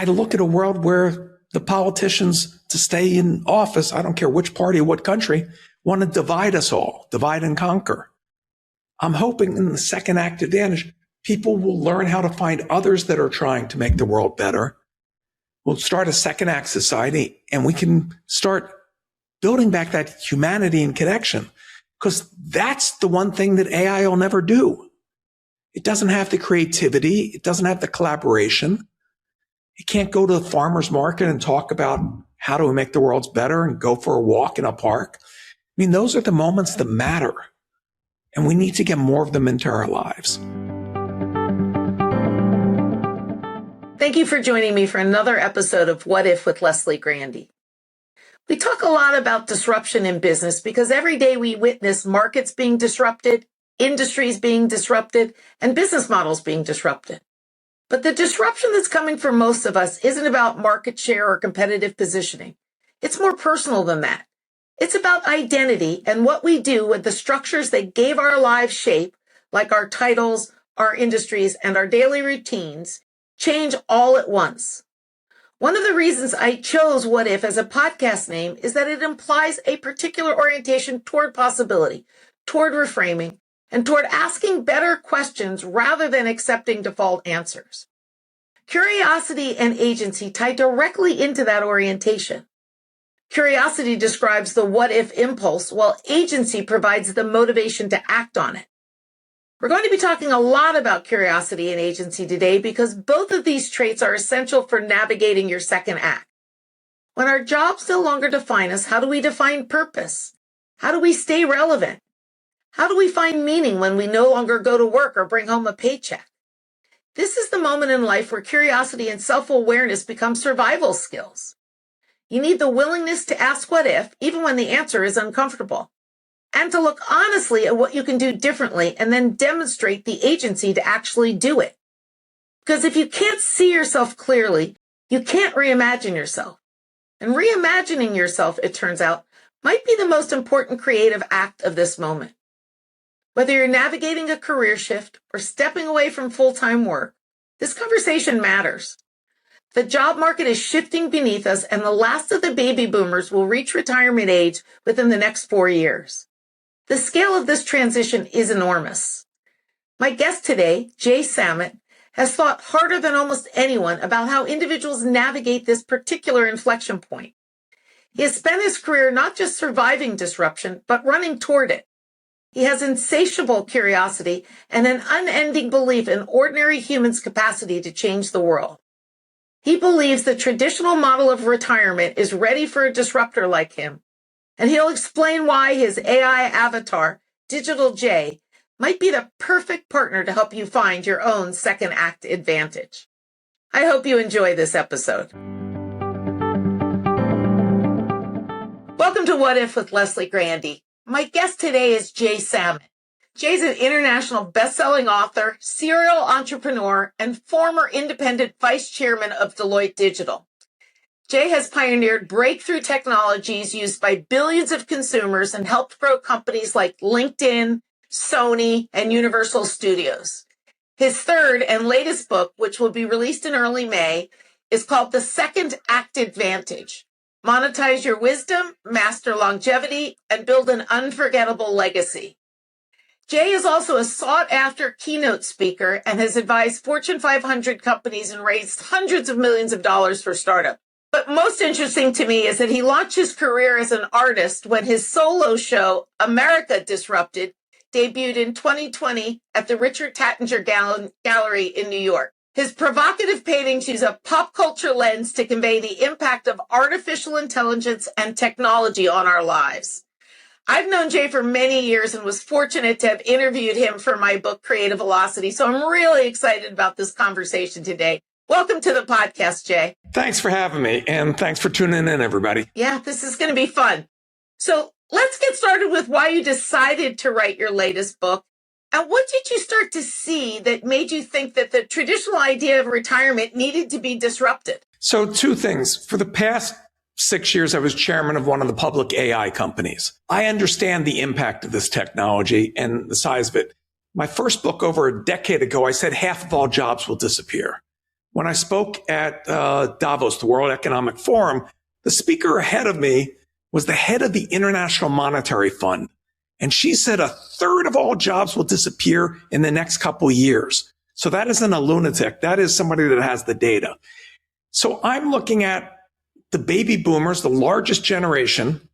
I look at a world where the politicians to stay in office, I don't care which party or what country, want to divide us all, divide and conquer. I'm hoping in the second act advantage, people will learn how to find others that are trying to make the world better. We'll start a second act society and we can start building back that humanity and connection, because that's the one thing that AI will never do. It doesn't have the creativity. It doesn't have the collaboration. You can't go to the farmer's market and talk about how do we make the world better and go for a walk in a park. I mean, those are the moments that matter, and we need to get more of them into our lives. Thank you for joining me for another episode of What If with Leslie Grandy. We talk a lot about disruption in business because every day we witness markets being disrupted, industries being disrupted, and business models being disrupted. But the disruption that's coming for most of us isn't about market share or competitive positioning. It's more personal than that. It's about identity and what we do with the structures that gave our lives shape, like our titles, our industries, and our daily routines, change all at once. One of the reasons I chose What If as a podcast name is that it implies a particular orientation toward possibility, toward reframing, and toward asking better questions rather than accepting default answers. Curiosity and agency tie directly into that orientation. Curiosity describes the what-if impulse, while agency provides the motivation to act on it. We're going to be talking a lot about curiosity and agency today because both of these traits are essential for navigating your second act. When our jobs no longer define us, how do we define purpose? How do we stay relevant? How do we find meaning when we no longer go to work or bring home a paycheck? This is the moment in life where curiosity and self-awareness become survival skills. You need the willingness to ask what if, even when the answer is uncomfortable, and to look honestly at what you can do differently and then demonstrate the agency to actually do it. Because if you can't see yourself clearly, you can't reimagine yourself. And reimagining yourself, it turns out, might be the most important creative act of this moment. Whether you're navigating a career shift or stepping away from full-time work, this conversation matters. The job market is shifting beneath us, and the last of the baby boomers will reach retirement age within the next 4 years. The scale of this transition is enormous. My guest today, Jay Samit, has thought harder than almost anyone about how individuals navigate this particular inflection point. He has spent his career not just surviving disruption, but running toward it. He has insatiable curiosity and an unending belief in ordinary humans' capacity to change the world. He believes the traditional model of retirement is ready for a disruptor like him, and he'll explain why his AI avatar, Digital Jay, might be the perfect partner to help you find your own second act advantage. I hope you enjoy this episode. Welcome to What If with Leslie Grandy. My guest today is Jay Samit. Jay's an international best-selling author, serial entrepreneur, and former independent vice chairman of Deloitte Digital. Jay has pioneered breakthrough technologies used by billions of consumers and helped grow companies like LinkedIn, Sony, and Universal Studios. His third and latest book, which will be released in early May, is called The Second Act Advantage: Monetize Your Wisdom, Master Longevity, and Build an Unforgettable Legacy. Jay is also a sought-after keynote speaker and has advised Fortune 500 companies and raised hundreds of millions of dollars for startups. But most interesting to me is that he launched his career as an artist when his solo show, America Disrupted, debuted in 2020 at the Richard Tattinger Gallery in New York. His provocative paintings use a pop culture lens to convey the impact of artificial intelligence and technology on our lives. I've known Jay for many years and was fortunate to have interviewed him for my book, Creative Velocity. So I'm really excited about this conversation today. Welcome to the podcast, Jay. Thanks for having me, and thanks for tuning in, everybody. Yeah, this is going to be fun. So let's get started with why you decided to write your latest book. And what did you start to see that made you think that the traditional idea of retirement needed to be disrupted? So two things. For the past 6 years, I was chairman of one of the public AI companies. I understand the impact of this technology and the size of it. My first book over a decade ago, I said half of all jobs will disappear. when I spoke at Davos, the World Economic Forum, the speaker ahead of me was the head of the International Monetary Fund. And she said a third of all jobs will disappear in the next couple of years. So that isn't a lunatic. That is somebody that has the data. So I'm looking at the baby boomers, the largest generation,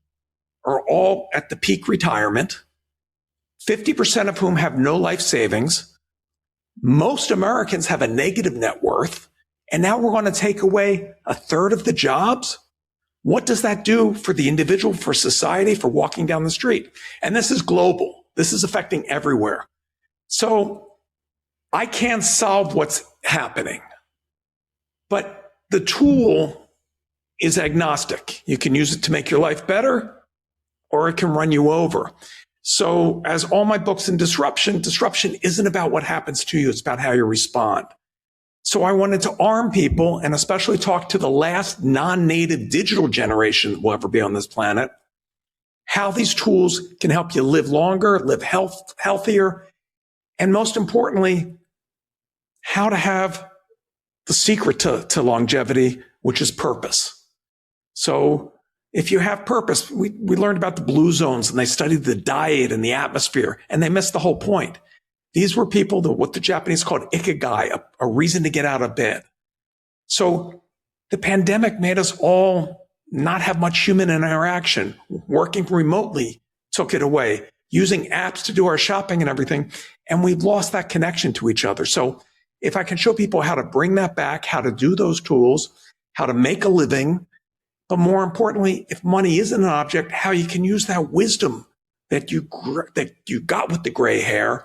are all at the peak retirement, 50% of whom have no life savings. Most Americans have a negative net worth. And now we're going to take away a third of the jobs. What does that do for the individual, for society, for walking down the street? And this is global. This is affecting everywhere. So I can't solve what's happening, but the tool is agnostic. You can use it to make your life better, or it can run you over. So as all my books in disruption isn't about what happens to you. It's about how you respond. So I wanted to arm people and especially talk to the last non-native digital generation that will ever be on this planet, how these tools can help you live longer, live healthier, and most importantly, how to have the secret to longevity, which is purpose. So if you have purpose, we learned about the blue zones and they studied the diet and the atmosphere, and they missed the whole point. These were people that what the Japanese called ikigai, a reason to get out of bed. So the pandemic made us all not have much human interaction. Working remotely took it away, using apps to do our shopping and everything. And we've lost that connection to each other. So if I can show people how to bring that back, how to do those tools, how to make a living, but more importantly, if money isn't an object, how you can use that wisdom that you got with the gray hair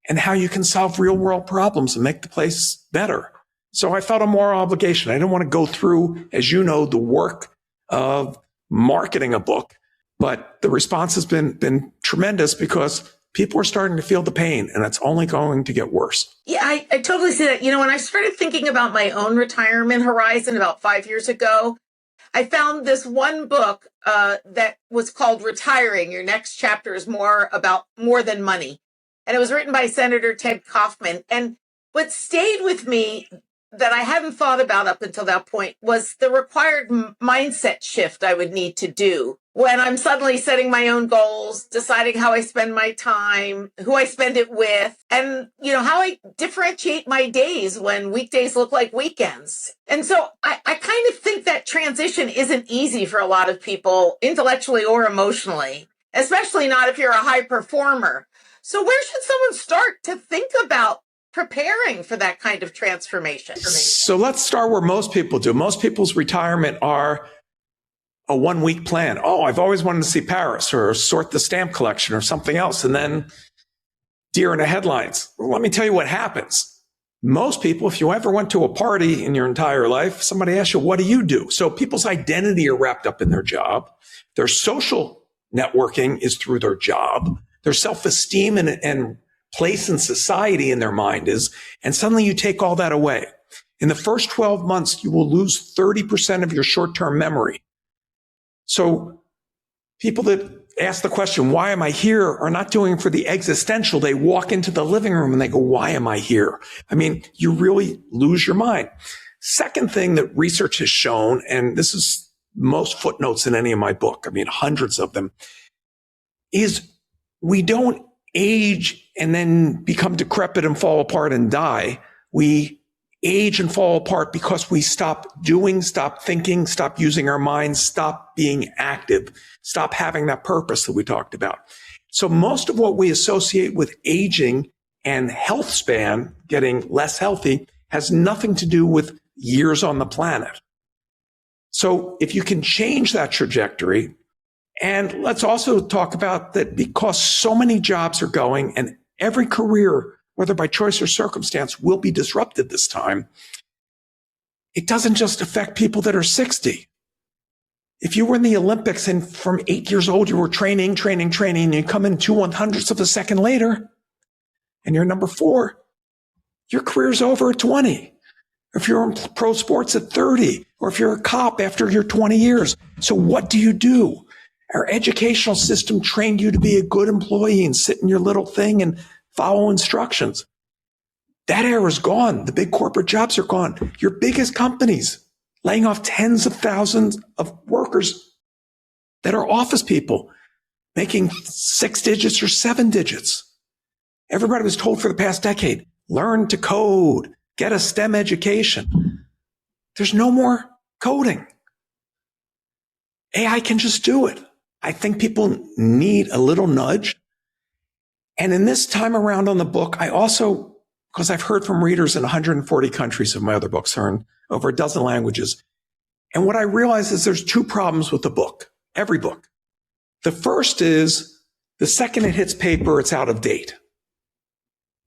and how you can solve real world problems and make the place better. So I felt a moral obligation. I didn't want to go through, as you know, the work of marketing a book, but the response has been tremendous because people are starting to feel the pain and it's only going to get worse. Yeah, I totally see that. When I started thinking about my own retirement horizon about 5 years ago, I found this one book that was called Retiring. Your next chapter is more than money. And it was written by Senator Ted Kaufman. And what stayed with me that I hadn't thought about up until that point was the required mindset shift I would need to do when I'm suddenly setting my own goals, deciding how I spend my time, who I spend it with, and, how I differentiate my days when weekdays look like weekends. And so I kind of think that transition isn't easy for a lot of people, intellectually or emotionally, especially not if you're a high performer. So where should someone start to think about preparing for that kind of transformation? So let's start where most people do. Most people's retirement are a 1 week plan. Oh, I've always wanted to see Paris or sort the stamp collection or something else. And then deer in the headlines. Well, let me tell you what happens. Most people, if you ever went to a party in your entire life, somebody asks you, what do you do? So people's identity are wrapped up in their job. Their social networking is through their job. Their self-esteem and place in society in their mind is, and suddenly you take all that away. In the first 12 months, you will lose 30% of your short-term memory. So people that ask the question, why am I here, are not doing it for the existential. They walk into the living room and they go, why am I here? I mean, you really lose your mind. Second thing that research has shown, and this is most footnotes in any of my book, I mean, hundreds of them, is we don't age and then become decrepit and fall apart and die. We age and fall apart because we stop doing, stop thinking, stop using our minds, stop being active, stop having that purpose that we talked about. So most of what we associate with aging and health span, getting less healthy, has nothing to do with years on the planet. So if you can change that trajectory, and let's also talk about that because so many jobs are going and every career, whether by choice or circumstance, will be disrupted this time. It doesn't just affect people that are 60. If you were in the Olympics and from 8 years old, you were training, and you come in 2/100ths of a second later and you're number 4, your career's over at 20. If you're in pro sports at 30, or if you're a cop after your 20 years. So what do you do? Our educational system trained you to be a good employee and sit in your little thing and follow instructions. That era is gone. The big corporate jobs are gone. Your biggest companies laying off tens of thousands of workers that are office people making 6 digits or 7 digits. Everybody was told for the past decade, learn to code, get a STEM education. There's no more coding. AI can just do it. I think people need a little nudge. And in this time around on the book, I also, because I've heard from readers in 140 countries of my other books, are in over a dozen languages. And what I realize is there's 2 problems with the book, every book. The first is the second it hits paper, it's out of date.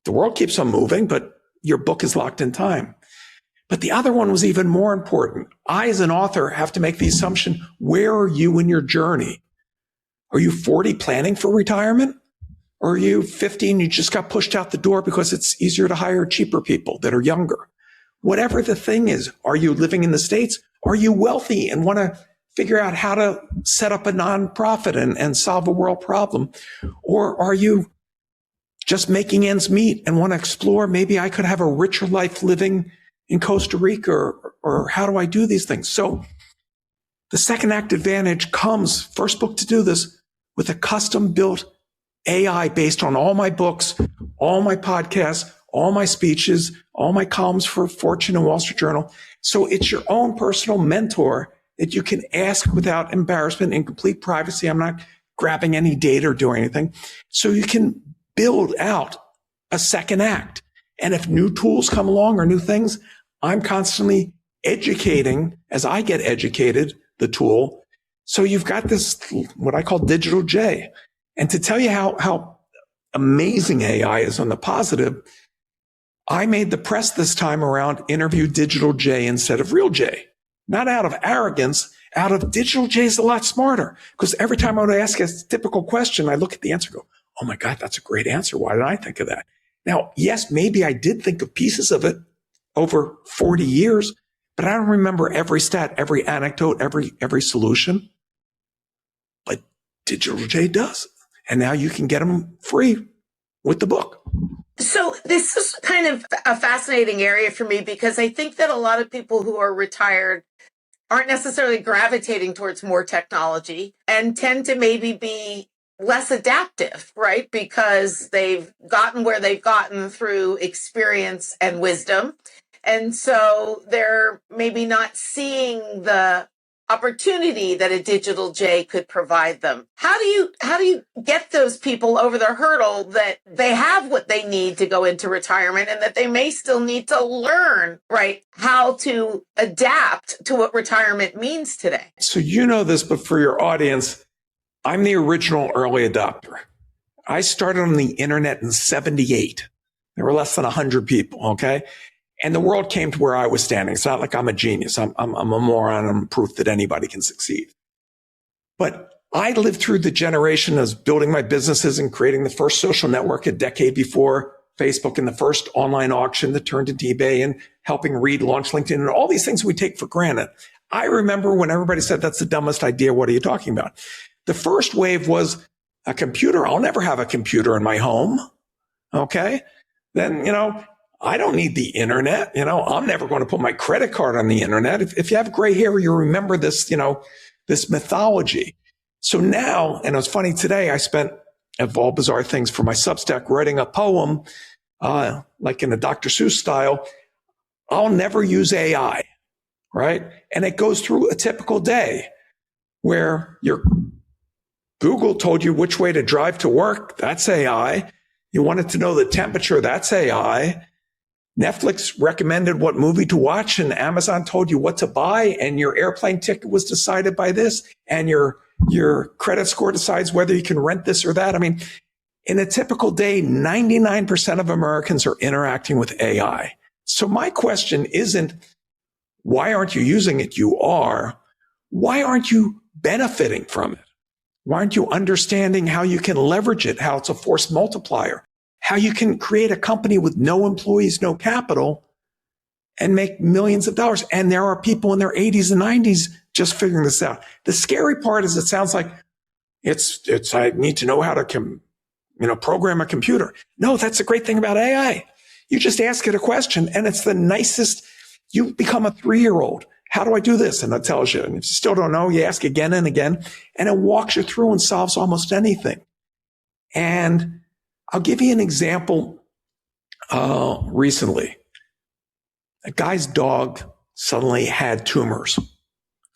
The world keeps on moving, but your book is locked in time. But the other one was even more important. I, as an author, have to make the assumption, where are you in your journey? Are you 40 planning for retirement? Or are you 50 and you just got pushed out the door because it's easier to hire cheaper people that are younger? Whatever the thing is, are you living in the States? Are you wealthy and want to figure out how to set up a nonprofit and solve a world problem? Or are you just making ends meet and want to explore, maybe I could have a richer life living in Costa Rica, or how do I do these things? So the second act advantage comes, first book to do this, with a custom built AI based on all my books, all my podcasts, all my speeches, all my columns for Fortune and Wall Street Journal. So it's your own personal mentor that you can ask without embarrassment, in complete privacy. I'm not grabbing any data or doing anything. So you can build out a second act. And if new tools come along or new things, I'm constantly educating as I get educated, the tool. So you've got this, what I call digital J. And to tell you how amazing AI is on the positive, I made the press this time around interview digital J instead of real J. Not out of arrogance, out of digital J is a lot smarter. Because every time I would ask a typical question, I look at the answer and go, oh my God, that's a great answer. Why did I think of that? Now, yes, maybe I did think of pieces of it over 40 years, but I don't remember every stat, every anecdote, every solution. But digital J does. And now you can get them free with the book. So this is kind of a fascinating area for me, because I think that a lot of people who are retired aren't necessarily gravitating towards more technology and tend to maybe be less adaptive, right? Because they've gotten where they've gotten through experience and wisdom. And so they're maybe not seeing the opportunity that a digital J could provide them. How do you get those people over the hurdle that they have what they need to go into retirement, and that they may still need to learn, right, how to adapt to what retirement means today? So you know this, but for your audience, I'm the original early adopter. I started on the internet in 78. There were less than 100 people, okay? And the world came to where I was standing. It's not like I'm a genius. I'm a moron. I'm proof that anybody can succeed. But I lived through the generation of building my businesses and creating the first social network a decade before Facebook, and the first online auction that turned into eBay, and helping Reed launch LinkedIn, and all these things we take for granted. I remember when everybody said, that's the dumbest idea. What are you talking about? The first wave was a computer. I'll never have a computer in my home. Okay. Then, I don't need the internet. I'm never going to put my credit card on the internet. If you have gray hair, you remember this, this mythology. So now, and it was funny today, I spent, of all bizarre things, for my Substack writing a poem, like in a Dr. Seuss style. I'll never use AI, right? And it goes through a typical day where your Google told you which way to drive to work. That's AI. You wanted to know the temperature. That's AI. Netflix recommended what movie to watch, and Amazon told you what to buy, and your airplane ticket was decided by this, and your credit score decides whether you can rent this or that. I mean, in a typical day, 99% of Americans are interacting with AI. So my question isn't, why aren't you using it? You are. Why aren't you benefiting from it? Why aren't you understanding how you can leverage it, how it's a force multiplier, how you can create a company with no employees, no capital, and make millions of dollars? And there are people in their 80s and 90s just figuring this out. The scary part is, it sounds like I need to know how to program a computer. No, that's the great thing about AI. You just ask it a question and it's the nicest. You become a 3-year-old. How do I do this? And it tells you. And if you still don't know, you ask again and again, and it walks you through and solves almost anything. And I'll give you an example. Recently, a guy's dog suddenly had tumors.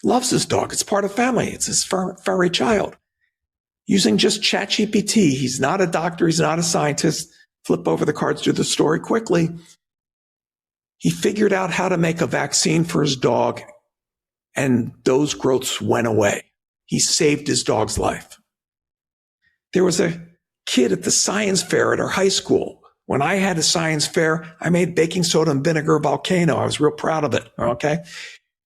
Loves his dog. It's part of family. It's his furry child. Using just ChatGPT. He's not a doctor. He's not a scientist. Flip over the cards, do the story quickly. He figured out how to make a vaccine for his dog, and those growths went away. He saved his dog's life. There was a kid at the science fair at our high school. When I had a science fair, I made baking soda and vinegar volcano. I was real proud of it. Okay.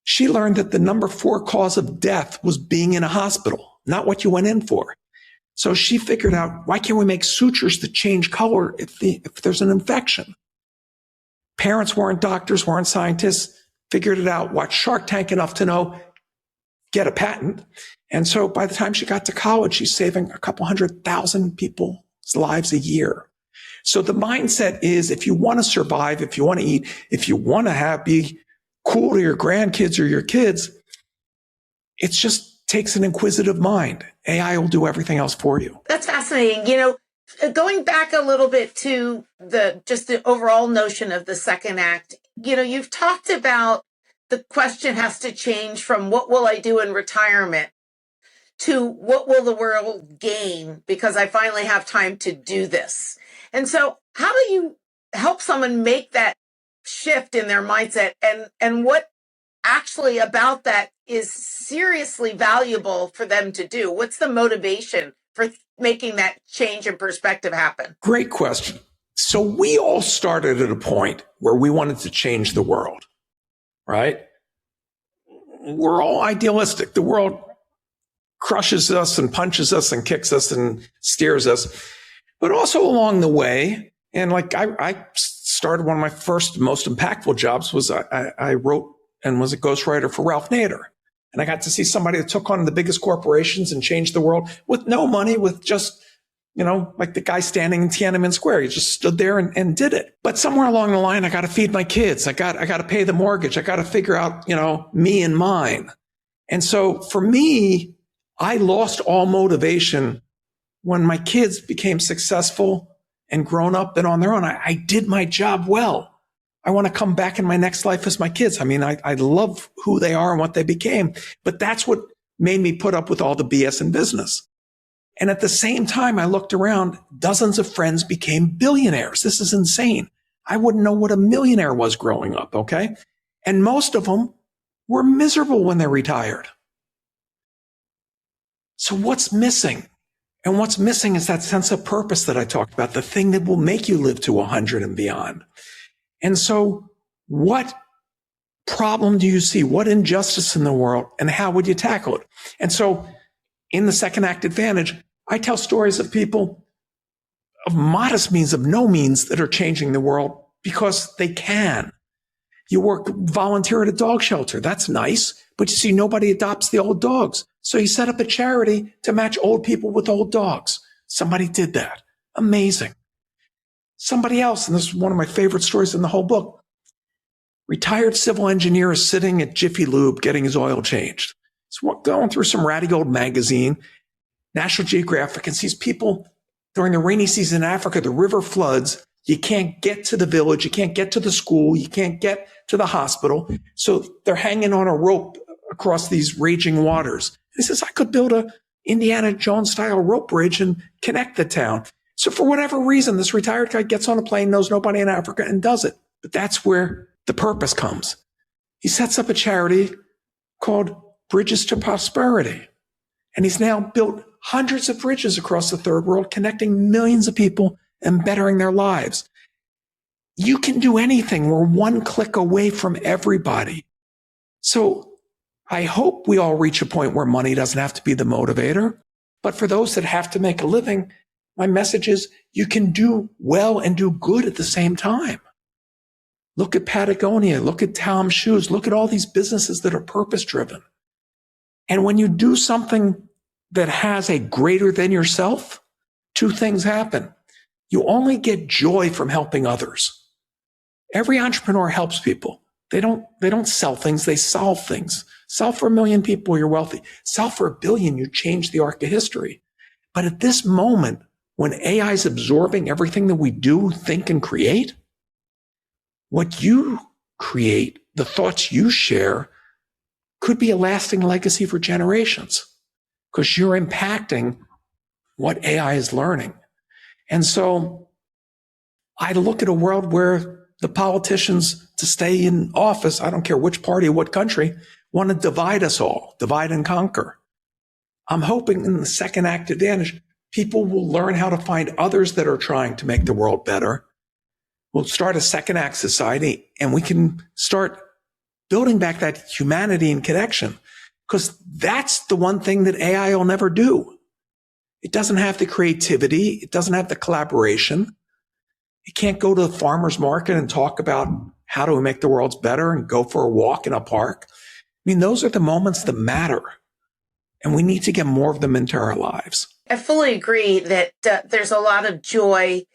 She learned that the number 4 cause of death was being in a hospital, not what you went in for. So she figured out, why can't we make sutures that change color if there's an infection? Parents weren't doctors, weren't scientists, figured it out, watched Shark Tank enough to know, get a patent. And so by the time she got to college, she's saving a couple 100,000 people's lives a year. So the mindset is, if you want to survive, if you want to eat, if you want to be cool to your grandkids or your kids, it just takes an inquisitive mind. AI will do everything else for you. That's fascinating. Going back a little bit to the overall notion of the second act, you've talked about the question has to change from what will I do in retirement to what will the world gain because I finally have time to do this. And so how do you help someone make that shift in their mindset, and what actually about that is seriously valuable for them to do? What's the motivation for making that change in perspective happen? Great question. So we all started at a point where we wanted to change the world, right? We're all idealistic. The world crushes us and punches us and kicks us and steers us. But also along the way, and like I started, one of my first most impactful jobs was I wrote and was a ghostwriter for Ralph Nader. And I got to see somebody that took on the biggest corporations and changed the world with no money, with just, like the guy standing in Tiananmen Square. He just stood there and did it. But somewhere along the line, I got to feed my kids. I got to pay the mortgage. I got to figure out, me and mine. And so for me, I lost all motivation when my kids became successful and grown up and on their own. I did my job well. I want to come back in my next life as my kids. I mean, I love who they are and what they became, but that's what made me put up with all the BS in business. And at the same time, I looked around, dozens of friends became billionaires. This is insane. I wouldn't know what a millionaire was growing up. Okay. And most of them were miserable when they retired. So what's missing? And what's missing is that sense of purpose that I talked about, the thing that will make you live to 100 and beyond. And so what problem do you see? What injustice in the world? And how would you tackle it? And so in the second act advantage, I tell stories of people of modest means, of no means, that are changing the world because they can. You volunteer at a dog shelter. That's nice. But you see, nobody adopts the old dogs. So you set up a charity to match old people with old dogs. Somebody did that. Amazing. Somebody else, and this is one of my favorite stories in the whole book, retired civil engineer is sitting at Jiffy Lube getting his oil changed. He's going through some ratty old magazine, National Geographic, and sees people during the rainy season in Africa, the river floods. You can't get to the village. You can't get to the school. You can't get to the hospital. So they're hanging on a rope across these raging waters. He says, I could build a Indiana Jones style rope bridge and connect the town. So for whatever reason, this retired guy gets on a plane, knows nobody in Africa, and does it. But that's where the purpose comes. He sets up a charity called Bridges to Prosperity. And he's now built hundreds of bridges across the third world, connecting millions of people and bettering their lives. You can do anything. We're one click away from everybody. So I hope we all reach a point where money doesn't have to be the motivator. But for those that have to make a living, my message is you can do well and do good at the same time. Look at Patagonia, look at Tom Shoes, look at all these businesses that are purpose-driven. And when you do something that has a greater than yourself, two things happen. You only get joy from helping others. Every entrepreneur helps people. They don't sell things, they solve things. Sell for 1 million people, you're wealthy. Sell for 1 billion, you change the arc of history. But at this moment, when AI is absorbing everything that we do, think, and create, what you create, the thoughts you share, could be a lasting legacy for generations because you're impacting what AI is learning. And so I look at a world where the politicians to stay in office, I don't care which party or what country, want to divide us all, divide and conquer. I'm hoping in the second act advantage, people will learn how to find others that are trying to make the world better. We'll start a second act society and we can start building back that humanity and connection because that's the one thing that AI will never do. It doesn't have the creativity. It doesn't have the collaboration. It can't go to the farmer's market and talk about how do we make the world better and go for a walk in a park. I mean, those are the moments that matter. And we need to get more of them into our lives. I fully agree that there's a lot of joy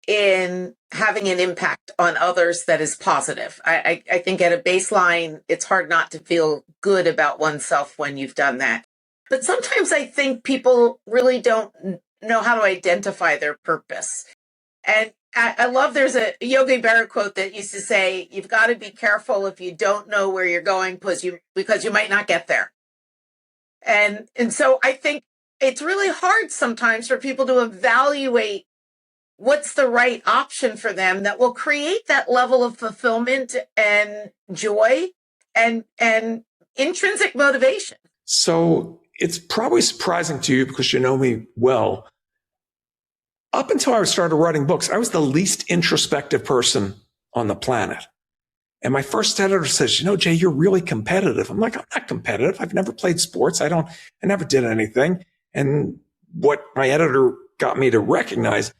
in having an impact on others that is positive. I think at a baseline, it's hard not to feel good about oneself when you've done that. But sometimes I think people really don't know how to identify their purpose. And I love there's a Yogi Berra quote that used to say, you've got to be careful if you don't know where you're going because you might not get there. And so I think it's really hard sometimes for people to evaluate what's the right option for them that will create that level of fulfillment and joy and intrinsic motivation. So it's probably surprising to you because you know me well. Up until I started writing books, I was the least introspective person on the planet. And my first editor says, Jay, you're really competitive. I'm like, I'm not competitive. I've never played sports. I never did anything. And what my editor got me to recognize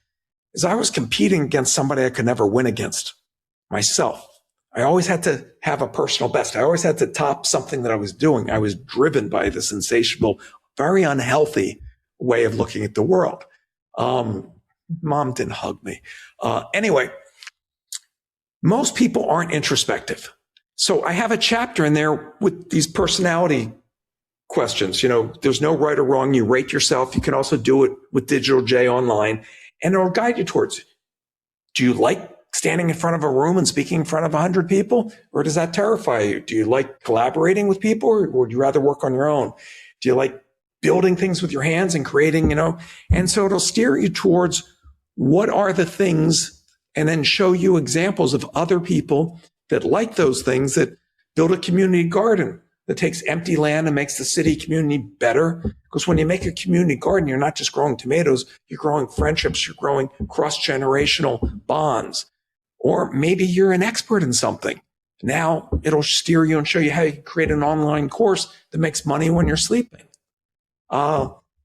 is I was competing against somebody I could never win against, myself. I always had to have a personal best. I always had to top something that I was doing. I was driven by this insatiable, very unhealthy way of looking at the world. Mom didn't hug me. Anyway, most people aren't introspective. So I have a chapter in there with these personality questions. There's no right or wrong. You rate yourself. You can also do it with Digital J online, and it'll guide you towards, do you like standing in front of a room and speaking in front of 100 people? Or does that terrify you? Do you like collaborating with people, or would you rather work on your own? Do you like building things with your hands and creating, And so it'll steer you towards what are the things, and then show you examples of other people that like those things, that build a community garden that takes empty land and makes the city community better. Because when you make a community garden, you're not just growing tomatoes, you're growing friendships, you're growing cross-generational bonds. Or maybe you're an expert in something. Now it'll steer you and show you how you can create an online course that makes money when you're sleeping.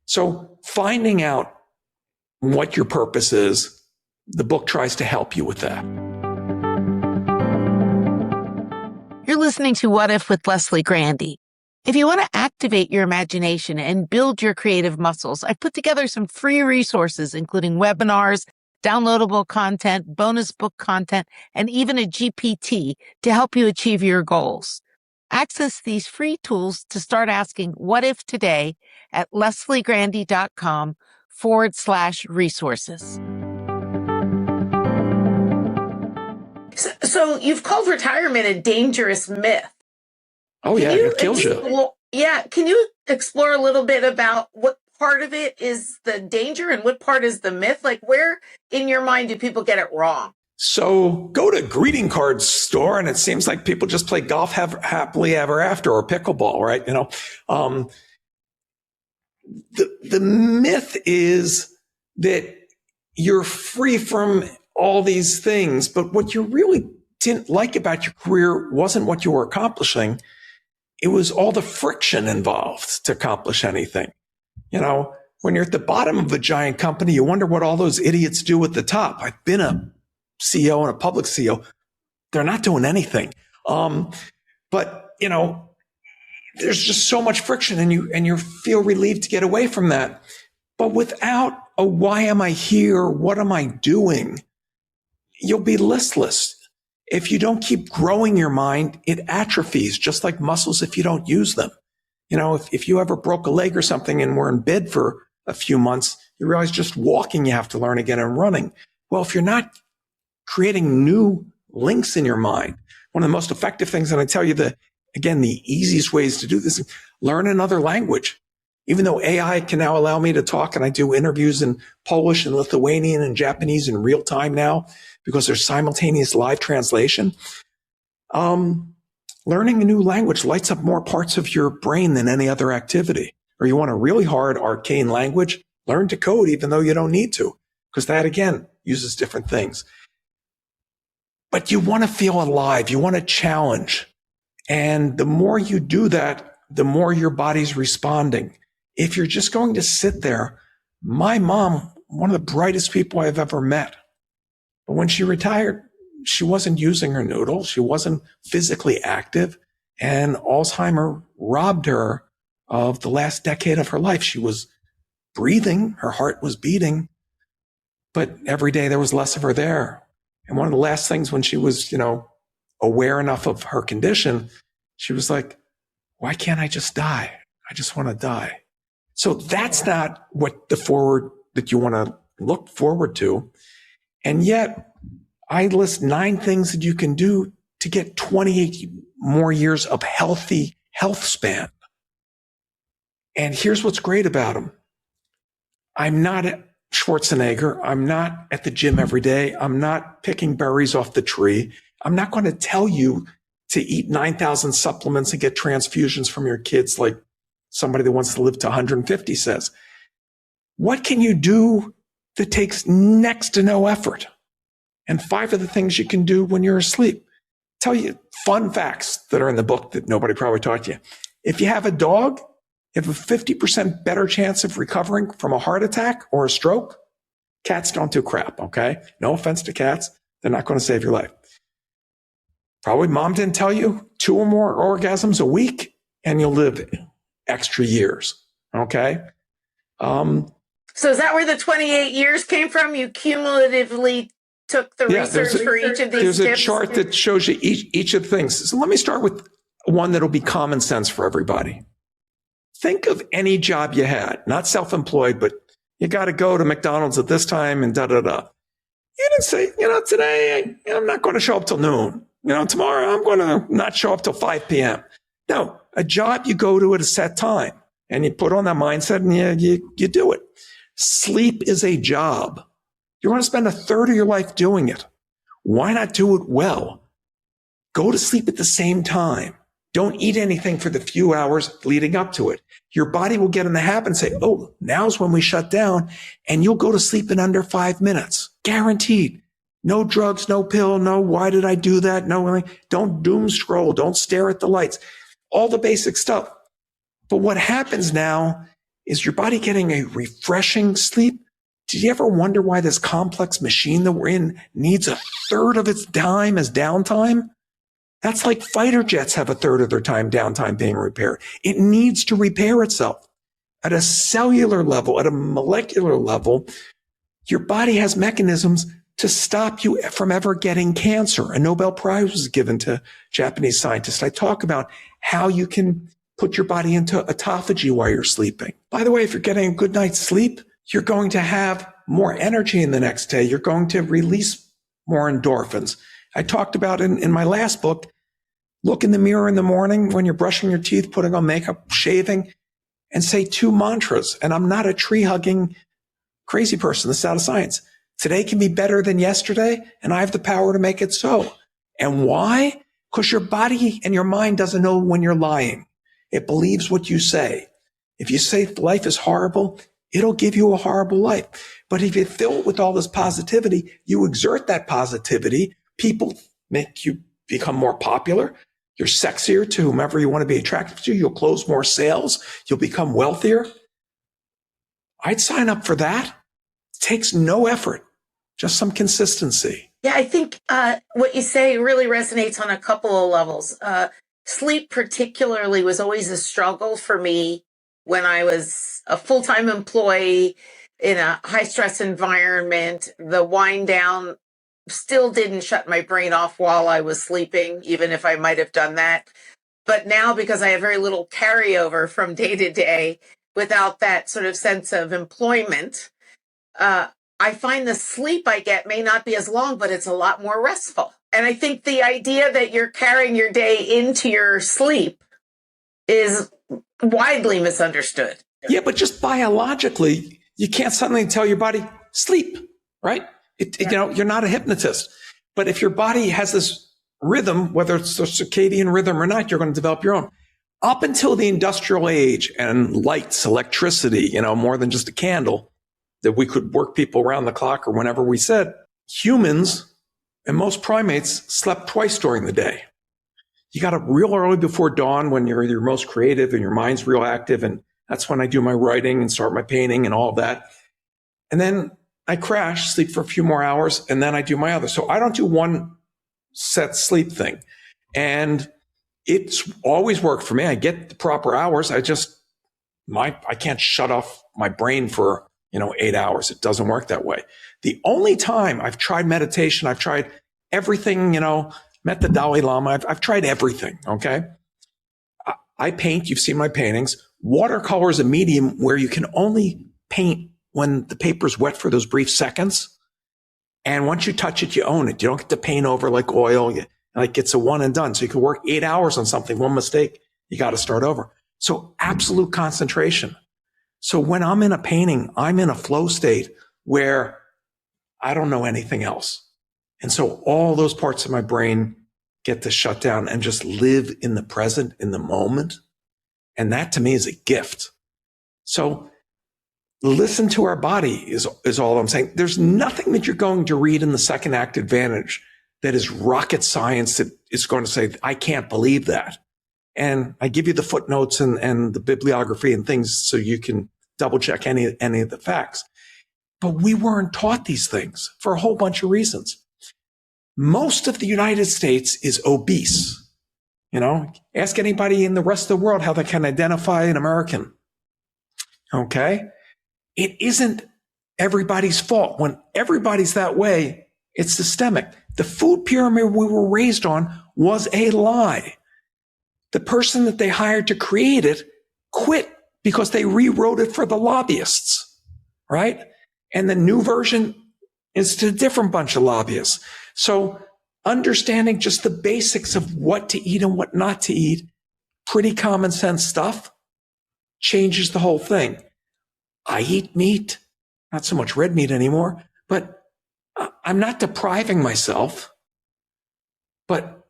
So finding out what your purpose is, the book tries to help you with that. You're listening to What If with Leslie Grandy. If you want to activate your imagination and build your creative muscles, I've put together some free resources, including webinars, downloadable content, bonus book content, and even a GPT to help you achieve your goals. Access these free tools to start asking what if today at lesliegrandy.com/resources. So you've called retirement a dangerous myth. Oh, yeah, it kills you. Yeah. Can you explore a little bit about what part of it is the danger and what part is the myth? Like, where in your mind do people get it wrong? So go to a greeting card store and it seems like people just play golf happily ever after, or pickleball, right? The myth is that you're free from all these things, but what you really didn't like about your career wasn't what you were accomplishing. It was all the friction involved to accomplish anything. When you're at the bottom of a giant company, you wonder what all those idiots do at the top. I've been a CEO and a public CEO. They're not doing anything. But there's just so much friction, and you feel relieved to get away from that. But without a why am I here? What am I doing? You'll be listless. If you don't keep growing your mind, it atrophies, just like muscles if you don't use them. If you ever broke a leg or something and were in bed for a few months, you realize just walking you have to learn again and running. Well, if you're not creating new links in your mind, one of the most effective things, and I tell you the easiest ways to do this is learn another language. Even though AI can now allow me to talk, and I do interviews in Polish and Lithuanian and Japanese in real time now because there's simultaneous live translation. Learning a new language lights up more parts of your brain than any other activity. Or you want a really hard arcane language, learn to code even though you don't need to, because that again uses different things. But you want to feel alive. You want to challenge. And the more you do that, the more your body's responding. If you're just going to sit there, my mom, one of the brightest people I've ever met, but when she retired, she wasn't using her noodle. She wasn't physically active. And Alzheimer robbed her of the last decade of her life. She was breathing. Her heart was beating. But every day there was less of her there. And one of the last things when she was, aware enough of her condition, she was like, why can't I just die? I just want to die. So that's not what that you want to look forward to. And yet I list 9 things that you can do to get 28 more years of healthy health span. And here's what's great about them. I'm not Schwarzenegger. I'm not at the gym every day. I'm not picking berries off the tree. I'm not going to tell you to eat 9,000 supplements and get transfusions from your kids like somebody that wants to live to 150 says. What can you do that takes next to no effort? And 5 of the things you can do when you're asleep. Tell you fun facts that are in the book that nobody probably taught you. If you have a dog, you have a 50% better chance of recovering from a heart attack or a stroke. Cats don't do crap, okay? No offense to cats. They're not going to save your life. Probably mom didn't tell you 2 or more orgasms a week and you'll live extra years, okay? So is that where the 28 years came from? You cumulatively took the research for each of these There's tips? a chart that shows you each of the things. So let me start with one that'll be common sense for everybody. Think of any job you had, not self-employed, but you got to go to McDonald's at this time and da-da-da. You didn't say, today I'm not going to show up till noon. Tomorrow I'm going to not show up till 5 p.m. No, a job you go to at a set time and you put on that mindset and you do it. Sleep is a job. You're going to spend a third of your life doing it. Why not do it well? Go to sleep at the same time. Don't eat anything for the few hours leading up to it. Your body will get in the habit and say, oh, now's when we shut down, and you'll go to sleep in under 5 minutes. Guaranteed. No drugs, no pill, no why did I do that? No, don't doom scroll. Don't stare at the lights. All the basic stuff. But what happens now is your body getting a refreshing sleep. Did you ever wonder why this complex machine that we're in needs a third of its time as downtime? That's like fighter jets have a third of their time downtime being repaired. It needs to repair itself. At a cellular level, at a molecular level, your body has mechanisms to stop you from ever getting cancer. A Nobel Prize was given to Japanese scientists. I talk about how you can put your body into autophagy while you're sleeping. By the way, if you're getting a good night's sleep, you're going to have more energy in the next day. You're going to release more endorphins. I talked about in my last book, look in the mirror in the morning when you're brushing your teeth, putting on makeup, shaving, and say 2 mantras. And I'm not a tree-hugging crazy person. This is out of science. Today can be better than yesterday, and I have the power to make it so. And why? Because your body and your mind doesn't know when you're lying. It believes what you say. If you say life is horrible, it'll give you a horrible life. But if you fill it with all this positivity, you exert that positivity, people make you become more popular. You're sexier to whomever you want to be attracted to. You'll close more sales. You'll become wealthier. I'd sign up for that. It takes no effort, just some consistency. Yeah, I think what you say really resonates on a couple of levels. Sleep particularly was always a struggle for me when I was a full-time employee in a high-stress environment. The wind down still didn't shut my brain off while I was sleeping, even if I might have done that. But now, because I have very little carryover from day to day without that sort of sense of employment, I find the sleep I get may not be as long, but it's a lot more restful. And I think the idea that you're carrying your day into your sleep is widely misunderstood. Yeah, but just biologically, you can't suddenly tell your body, sleep, right? You're not a hypnotist. But if your body has this rhythm, whether it's a circadian rhythm or not, you're going to develop your own. Up until the industrial age and lights, electricity, more than just a candle, that we could work people around the clock or whenever we said, humans and most primates slept twice during the day. You got up real early before dawn when you're your most creative and your mind's real active. And that's when I do my writing and start my painting and all of that. And then I crash, sleep for a few more hours, and then I do my other. So I don't do one set sleep thing. And it's always worked for me. I get the proper hours. I can't shut off my brain for, 8 hours. It doesn't work that way. The only time I've tried meditation, I've tried everything, met the Dalai Lama. I've tried everything. Okay. I paint. You've seen my paintings. Watercolor is a medium where you can only paint when the paper's wet for those brief seconds. And once you touch it, you own it. You don't get to paint over like oil. It's a one and done. So you can work 8 hours on something. One mistake, you got to start over. So absolute concentration. So when I'm in a painting, I'm in a flow state where I don't know anything else. And so all those parts of my brain get to shut down and just live in the present, in the moment. And that to me is a gift. So listen to our body is all I'm saying. There's nothing that you're going to read in the second act Advantage that is rocket science that is going to say, I can't believe that. And I give you the footnotes and the bibliography and things so you can double check any of the facts. But we weren't taught these things for a whole bunch of reasons. Most of the United States is obese. Ask anybody in the rest of the world how they can identify an American. Okay. It isn't everybody's fault. When everybody's that way, it's systemic. The food pyramid we were raised on was a lie. The person that they hired to create it quit because they rewrote it for the lobbyists, right? And the new version is to a different bunch of lobbyists. So understanding just the basics of what to eat and what not to eat, pretty common sense stuff, changes the whole thing. I eat meat, not so much red meat anymore, but I'm not depriving myself. But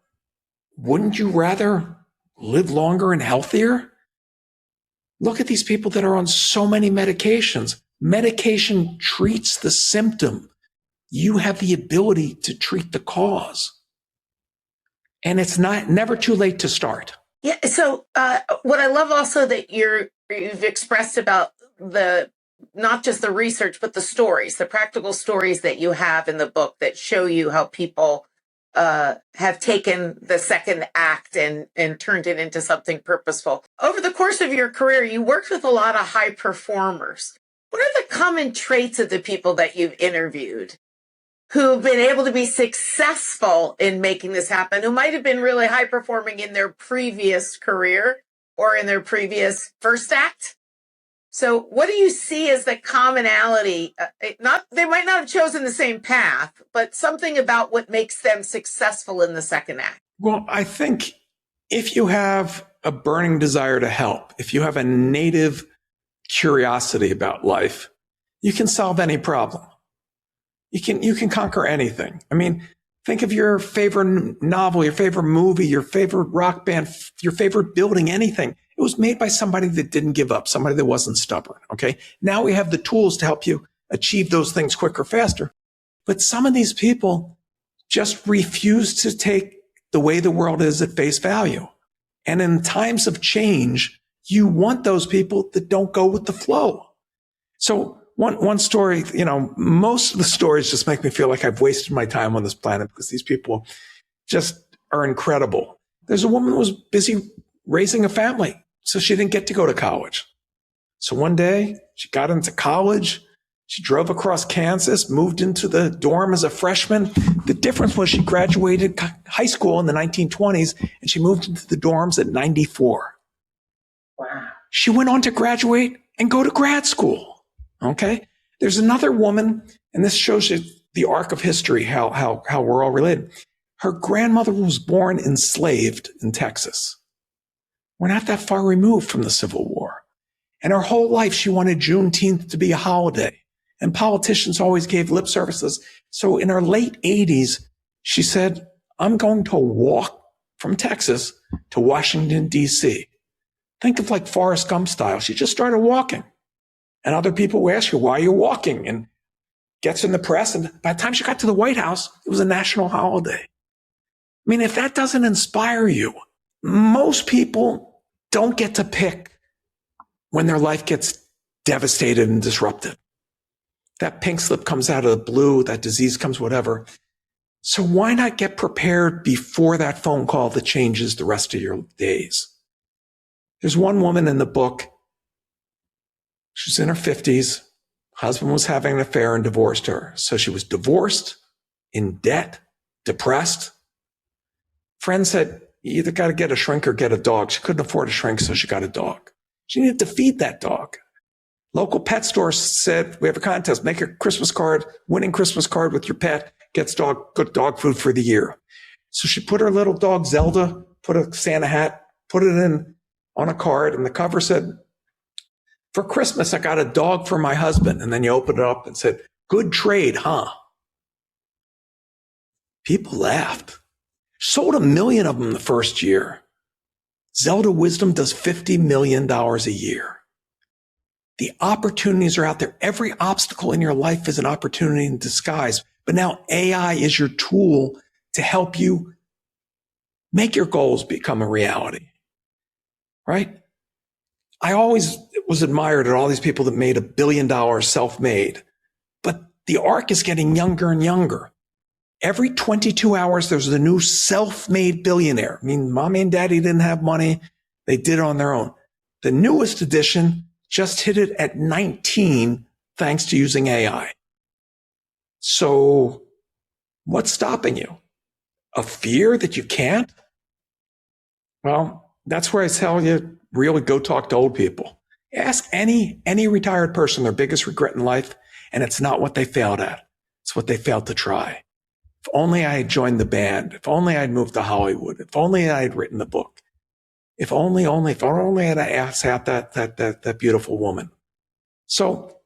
wouldn't you rather live longer and healthier? Look at these people that are on so many medications. Medication treats the symptom. You have the ability to treat the cause. And it's never too late to start. Yeah. So what I love also that you've expressed about not just the research, but the stories, the practical stories that you have in the book that show you how people have taken the second act and turned it into something purposeful. Over the course of your career, you worked with a lot of high performers. What are the common traits of the people that you've interviewed who've been able to be successful in making this happen, who might have been really high performing in their previous career or in their previous first act? So what do you see as the commonality? They might not have chosen the same path, but something about what makes them successful in the second act. Well, I think if you have a burning desire to help, if you have a native curiosity about life, you can solve any problem. You can conquer anything. I mean, think of your favorite novel, your favorite movie, your favorite rock band, your favorite building, anything. It was made by somebody that didn't give up, somebody that wasn't stubborn. Okay. Now we have the tools to help you achieve those things quicker, faster. But some of these people just refuse to take the way the world is at face value. And in times of change, you want those people that don't go with the flow. So one story, most of the stories just make me feel like I've wasted my time on this planet because these people just are incredible. There's a woman who was busy raising a family, so she didn't get to go to college. So one day she got into college. She drove across Kansas, moved into the dorm as a freshman. The difference was she graduated high school in the 1920s and she moved into the dorms at 94. Wow. She went on to graduate and go to grad school. Okay. There's another woman, and this shows you the arc of history, how we're all related. Her grandmother was born enslaved in Texas. We're not that far removed from the Civil War. And her whole life, she wanted Juneteenth to be a holiday. And politicians always gave lip services. So in her late 80s, she said, I'm going to walk from Texas to Washington, D.C. Think of like Forrest Gump style. She just started walking. And other people would ask her, why are you walking? And gets in the press. And by the time she got to the White House, it was a national holiday. I mean, if that doesn't inspire you, most people don't get to pick when their life gets devastated and disrupted. That pink slip comes out of the blue, that disease comes, whatever. So why not get prepared before that phone call that changes the rest of your days? There's one woman in the book. She's in her 50s. Husband was having an affair and divorced her. So she was divorced, in debt, depressed. Friend said, you either got to get a shrink or get a dog. She couldn't afford a shrink, so she got a dog. She needed to feed that dog. Local pet store said, we have a contest, make a Christmas card, winning Christmas card with your pet, gets good dog food for the year. So she put her little dog Zelda, put a Santa hat, put it in on a card, and the cover said, for Christmas, I got a dog for my husband. And then you open it up and said, good trade, huh? People laughed. Sold 1 million of them the first year. Zelda Wisdom does $50 million a year. The opportunities are out there. Every obstacle in your life is an opportunity in disguise. But now AI is your tool to help you make your goals become a reality, right? I always was admired at all these people that made $1 billion self-made, but the arc is getting younger and younger. Every 22 hours, there's a new self-made billionaire. I mean, mommy and daddy didn't have money. They did it on their own. The newest edition just hit it at 19, thanks to using AI. So what's stopping you? A fear that you can't? Well, that's where I tell you, really go talk to old people. Ask any retired person their biggest regret in life, and it's not what they failed at. It's what they failed to try. If only I had joined the band. If only I'd moved to Hollywood. If only I had written the book. If only I had asked out that beautiful woman. So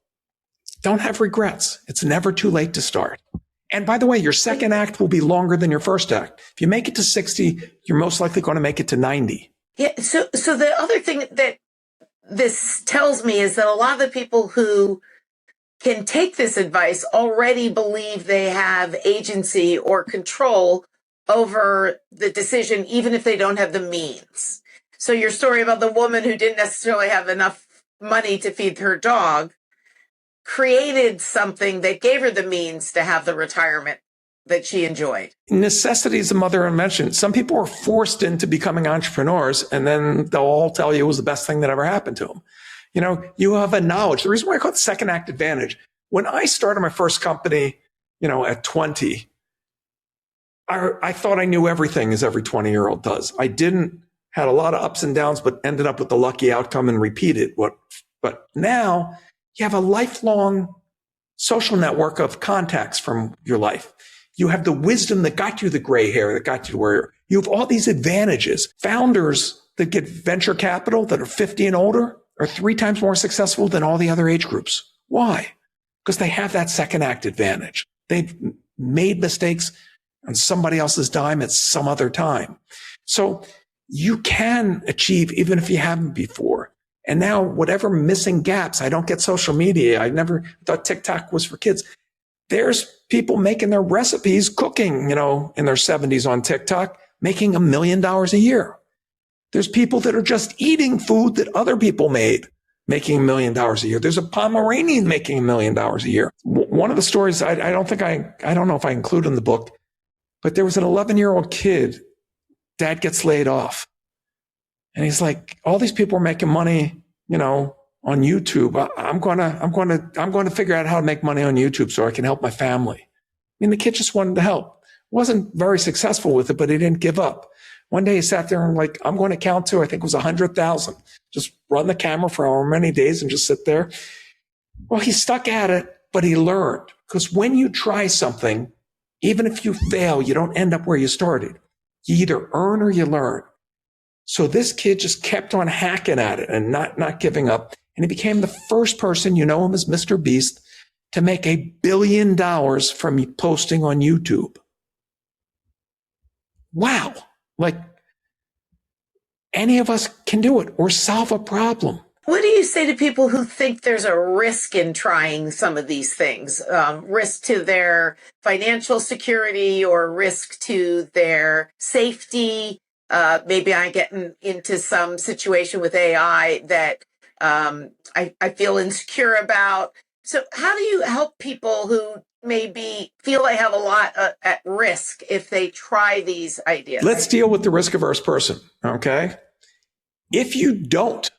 don't have regrets. It's never too late to start. And by the way, your second act will be longer than your first act. If you make it to 60, you're most likely going to make it to 90. Yeah. So the other thing that this tells me is that a lot of the people who can take this advice already believe they have agency or control over the decision, even if they don't have the means. So your story about the woman who didn't necessarily have enough money to feed her dog created something that gave her the means to have the retirement that she enjoyed. Necessity is the mother of invention. Some people are forced into becoming entrepreneurs, and then they'll all tell you it was the best thing that ever happened to them. You know, you have a knowledge. The reason why I call it second act advantage, when I started my first company, at 20, I thought I knew everything, as every 20-year-old does. I had a lot of ups and downs, but ended up with the lucky outcome and repeated but now you have a lifelong social network of contacts from your life. You have the wisdom that got you the gray hair, that got you to where you have all these advantages. Founders that get venture capital that are 50 and older are 3 times more successful than all the other age groups. Why? Because they have that second act advantage. They've made mistakes on somebody else's dime at some other time. So you can achieve even if you haven't before. And now whatever missing gaps, I don't get social media. I never thought TikTok was for kids. There's people making their recipes, cooking, in their 70s on TikTok, making $1 million a year. There's people that are just eating food that other people made, making $1 million a year. There's a Pomeranian making $1 million a year. One of the stories, I don't know if I include in the book, but there was an 11-year-old kid, dad gets laid off. And he's like, all these people are making money, on YouTube. I'm going to figure out how to make money on YouTube so I can help my family. I mean, the kid just wanted to help. Wasn't very successful with it, but he didn't give up. One day he sat there and like, I'm going to count to, I think it was 100,000. Just run the camera for however many days and just sit there. Well, he stuck at it, but he learned. Because when you try something, even if you fail, you don't end up where you started. You either earn or you learn. So this kid just kept on hacking at it and not giving up. And he became the first person, you know him as Mr. Beast, to make $1 billion from posting on YouTube. Wow. Like any of us can do it or solve a problem. What do you say to people who think there's a risk in trying some of these things? Risk to their financial security or risk to their safety? Maybe I'm getting into some situation with AI that I feel insecure about. So how do you help people who maybe feel they have a lot at risk if they try these ideas? Let's deal with the risk-averse person, okay? If you don't,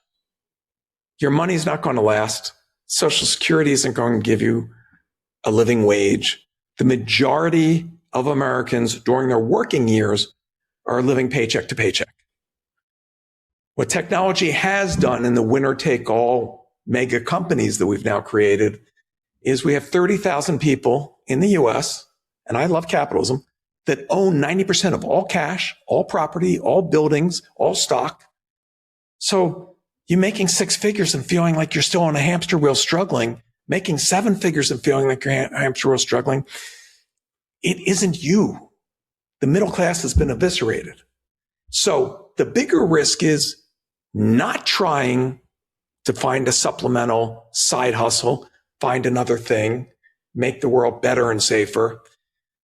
your money's not going to last. Social Security isn't going to give you a living wage. The majority of Americans during their working years are living paycheck to paycheck. What technology has done in the winner-take-all mega companies that we've now created is we have 30,000 people in the US, and I love capitalism, that own 90% of all cash, all property, all buildings, all stock. So you're making 6 figures and feeling like you're still on a hamster wheel struggling, making 7 figures and feeling like you're on a hamster wheel struggling. It isn't you. The middle class has been eviscerated. So the bigger risk is not trying to find a supplemental side hustle, find another thing, make the world better and safer.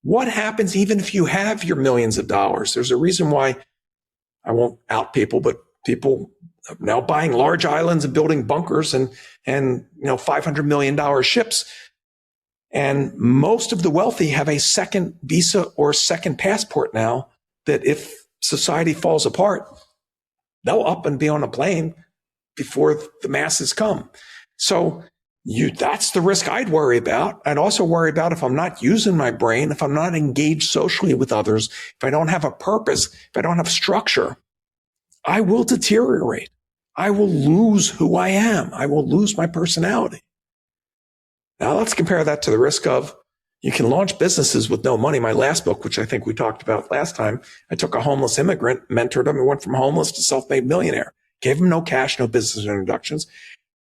What happens even if you have your millions of dollars? There's a reason why, I won't out people, but people are now buying large islands and building bunkers and $500 million ships. And most of the wealthy have a second visa or second passport now that if society falls apart, they'll up and be on a plane before the masses come. So that's the risk I'd worry about. I'd also worry about if I'm not using my brain, if I'm not engaged socially with others, if I don't have a purpose, if I don't have structure, I will deteriorate. I will lose who I am. I will lose my personality. Now let's compare that to the risk of you can launch businesses with no money. My last book, which I think we talked about last time, I took a homeless immigrant, mentored him, and went from homeless to self-made millionaire. Gave him no cash, no business introductions.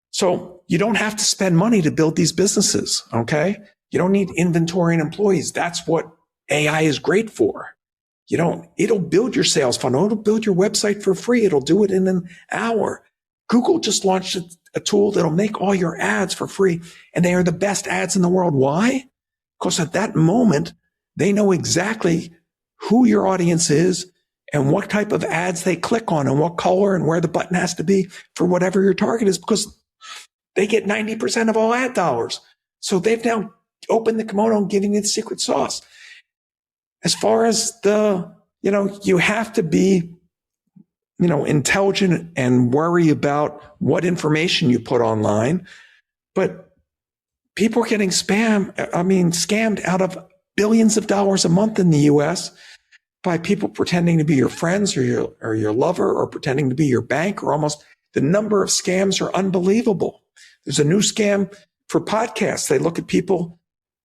So you don't have to spend money to build these businesses, okay? You don't need inventory and employees. That's what AI is great for. It'll build your sales funnel. It'll build your website for free. It'll do it in an hour. Google just launched a tool that'll make all your ads for free, and they are the best ads in the world. Why? Because at that moment, they know exactly who your audience is and what type of ads they click on and what color and where the button has to be for whatever your target is, because they get 90% of all ad dollars. So they've now opened the kimono and giving you the secret sauce. As far as you have to be, intelligent and worry about what you put online. But people are getting scammed out of billions of dollars a month in the US by people pretending to be your friends or your lover or pretending to be your bank, or almost the number of scams are unbelievable. There's a new scam for podcasts. They look at people